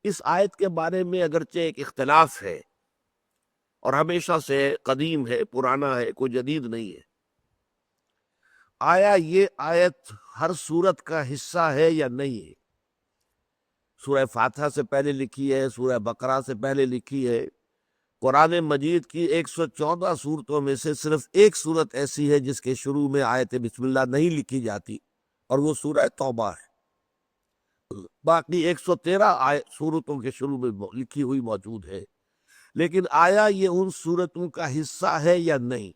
اس آیت کے بارے میں اگرچہ ایک اختلاف ہے اور ہمیشہ سے قدیم ہے، پرانا ہے، کوئی جدید نہیں ہے۔ آیا یہ آیت ہر سورت کا حصہ ہے یا نہیں ہے؟ سورہ فاتحہ سے پہلے لکھی ہے، سورہ بقرہ سے پہلے لکھی ہے۔ قرآن مجید کی 114 صورتوں میں سے صرف ایک صورت ایسی ہے جس کے شروع میں آیت بسم اللہ نہیں لکھی جاتی، اور وہ سورہ توبہ ہے۔ باقی 113 صورتوں کے شروع میں لکھی ہوئی موجود ہے۔ لیکن آیا یہ ان صورتوں کا حصہ ہے یا نہیں؟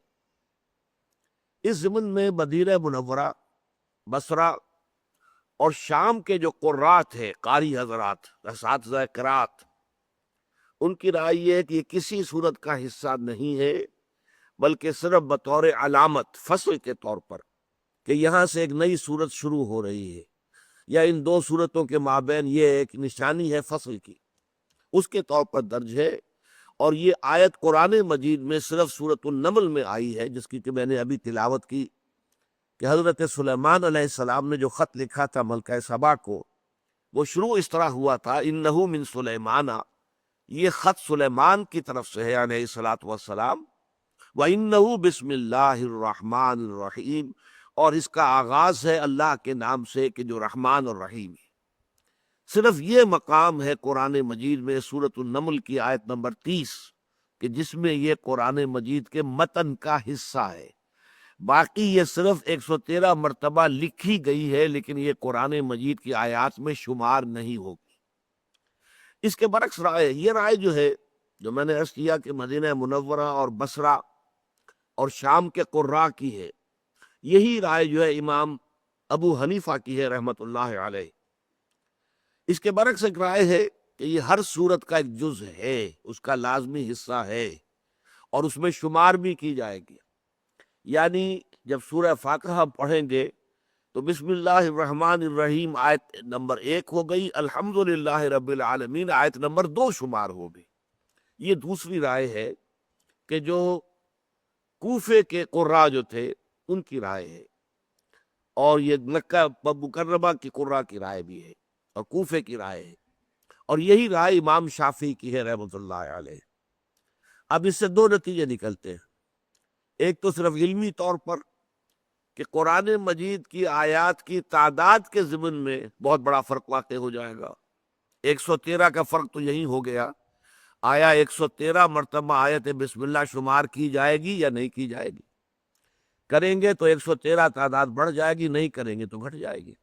اس ضمن میں مدینہ منورہ، بصرہ اور شام کے جو قرات ہیں، قاری حضرات، اساتذہ قرات، ان کی رائے یہ ہے کہ یہ کسی صورت کا حصہ نہیں ہے، بلکہ صرف بطور علامت، فصل کے طور پر، کہ یہاں سے ایک نئی صورت شروع ہو رہی ہے، یا ان دو صورتوں کے مابین یہ ایک نشانی ہے فصل کی، اس کے طور پر درج ہے۔ اور یہ آیت قرآن مجید میں صرف سورۃ النمل میں آئی ہے، جس کی کہ میں نے ابھی تلاوت کی، کہ حضرت سلیمان علیہ السلام نے جو خط لکھا تھا ملکہ سبا کو، وہ شروع اس طرح ہوا تھا، انہو من سلیمان، یہ خط سلیمان کی طرف سے ہے علیہ الصلاۃ والسلام، وَإِنَّهُ بسم اللہ الرحمن الرحیم، اور اس کا آغاز ہے اللہ کے نام سے کہ جو رحمان اور رحیم ہے۔ صرف یہ مقام ہے قرآن مجید میں سورۃ النمل کی آیت نمبر 30 کہ جس میں یہ قرآن مجید کے متن کا حصہ ہے۔ باقی یہ صرف 113 مرتبہ لکھی گئی ہے، لیکن یہ قرآن مجید کی آیات میں شمار نہیں ہوگی۔ اس کے برعکس رائے، یہ رائے جو ہے، جو میں نے عرض کیا کہ مدینہ منورہ اور بصرہ اور شام کے قراء کی ہے، یہی رائے جو ہے امام ابو حنیفہ کی ہے رحمت اللہ علیہ۔ اس کے برعکس ایک رائے ہے کہ یہ ہر صورت کا ایک جز ہے، اس کا لازمی حصہ ہے، اور اس میں شمار بھی کی جائے گی۔ یعنی جب سورہ فاتحہ پڑھیں گے تو بسم اللہ الرحمن الرحیم آیت نمبر 1 ہو گئی، الحمدللہ رب العالمین آیت نمبر 2 شمار ہو گئی۔ یہ دوسری رائے ہے کہ جو کوفے کے قراء جو تھے ان کی رائے ہے، اور یہ مکہ مکرمہ کی قراء کی رائے بھی ہے، اور کوفے کی رائے ہے، اور یہی رائے امام شافعی کی ہے رحمۃ اللہ علیہ۔ اب اس سے دو نتیجے نکلتے ہیں۔ ایک تو صرف علمی طور پر کہ قرآن مجید کی آیات کی تعداد کے ضمن میں بہت بڑا فرق واقع ہو جائے گا۔ 113 کا فرق تو یہی ہو گیا، آیا 113 مرتبہ آیت بسم اللہ شمار کی جائے گی یا نہیں کی جائے گی؟ کریں گے تو 113 تعداد بڑھ جائے گی، نہیں کریں گے تو گھٹ جائے گی۔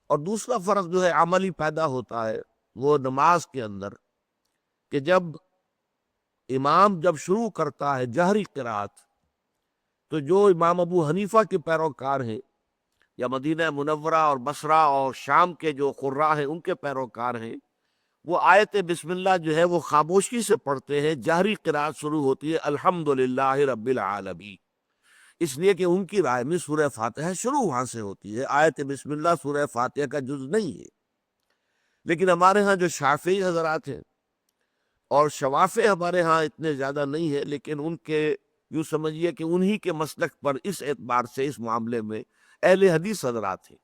اور دوسرا فرق جو ہے عملی پیدا ہوتا ہے وہ نماز کے اندر، کہ جب امام شروع کرتا ہے جہری قرات، تو جو امام ابو حنیفہ کے پیروکار ہیں، یا مدینہ منورہ اور بصرہ اور شام کے جو قراء ہیں ان کے پیروکار ہیں، وہ آیت بسم اللہ جو ہے وہ خاموشی سے پڑھتے ہیں۔ جہری قرات شروع ہوتی ہے الحمدللہ رب العالمین، اس لیے کہ ان کی رائے میں سورہ فاتحہ شروع وہاں سے ہوتی ہے، آیت بسم اللہ سورہ فاتحہ کا جز نہیں ہے۔ لیکن ہمارے ہاں جو شافعی حضرات ہیں، اور شوافع ہمارے ہاں اتنے زیادہ نہیں ہے، لیکن ان کے یوں سمجھیے کہ انہی کے مسلک پر اس اعتبار سے اس معاملے میں اہل حدیث حضرات ہیں،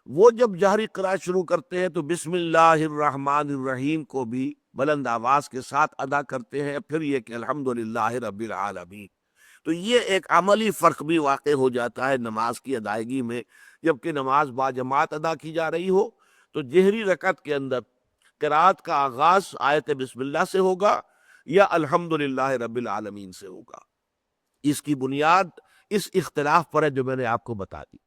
وہ جب جہری قرات شروع کرتے ہیں تو بسم اللہ الرحمن الرحیم کو بھی بلند آواز کے ساتھ ادا کرتے ہیں، پھر یہ کہ الحمدللہ رب العالمین۔ تو یہ ایک عملی فرق بھی واقع ہو جاتا ہے نماز کی ادائیگی میں۔ جبکہ نماز با جماعت ادا کی جا رہی ہو تو جہری رکعت کے اندر قرات کا آغاز آیت بسم اللہ سے ہوگا یا الحمدللہ رب العالمین سے ہوگا۔ اس کی بنیاد اس اختلاف پر ہے جو میں نے آپ کو بتا دی۔